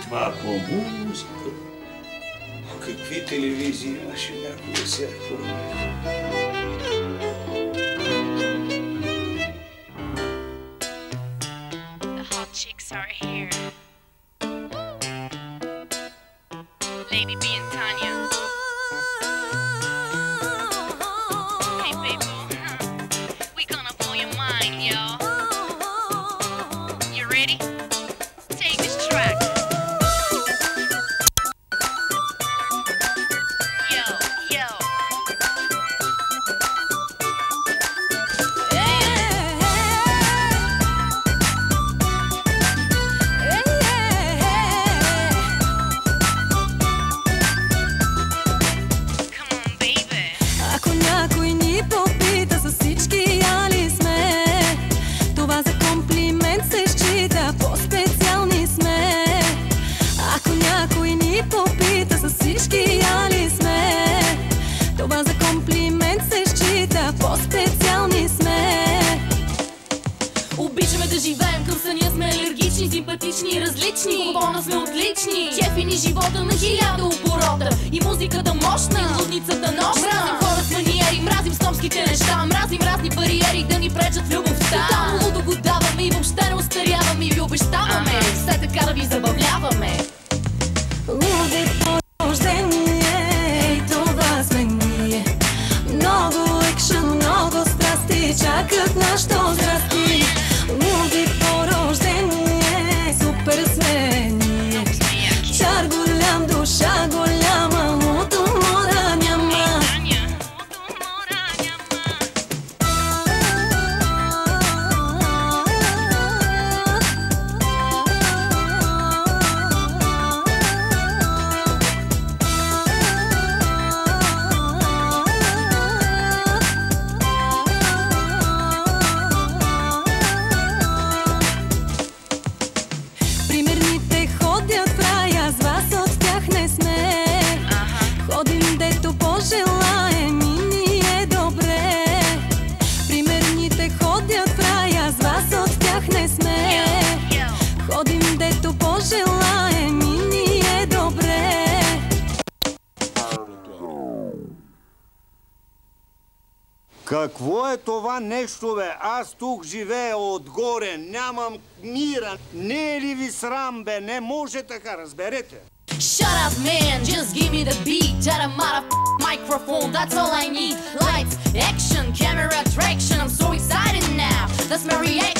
това по музика. Какви телевизии имаше някога сега? The hot chicks are here. Lady B and Tanya. Hey people, we gonna blow your mind, yo. You ready? Take this track. Yo, yo. Come on, baby. Ако някой ни попита за всички яли сме, това за комплимент се счита, по-специални сме. Ако някой ни попита за всички яли сме, това за комплимент се счита, по-специални сме. Обичаме да живеем към съня, сме алергични, симпатични, различни. Бона сме отлични, кефи ни живота на 1000 оборота. И музиката мощна, и лудницата нощна. Мразим хора с маниери, мразим снобските неща. Мразим разни бариери да ни пречат в любовта. Тотално лудо го даваме и въобще не остаряваме. И ви обещаваме все така да ви забавляваме. Луди по рождение, и това сме ние. Много екшън, много страсти чакат нашето здрасти. Луди по рождение, супер сме ние. Чар голям, душа голяма, луд умора няма. Примерните ходят в рая, с вас от тях не сме. Ходим дето пожелаем и ни е добре. Примерните ходят в рая, с вас от тях не сме. Ходим дето пожелаем и ни е добре. Какво е това нещо, бе? Аз тук живея отгоре, нямам мира. Не е ли ви срам, бе? Не може така, разберете. Shut up, man, just give me the beat. That microphone, that's all I need. Lights, action, camera, traction. I'm so excited now. That's my reaction.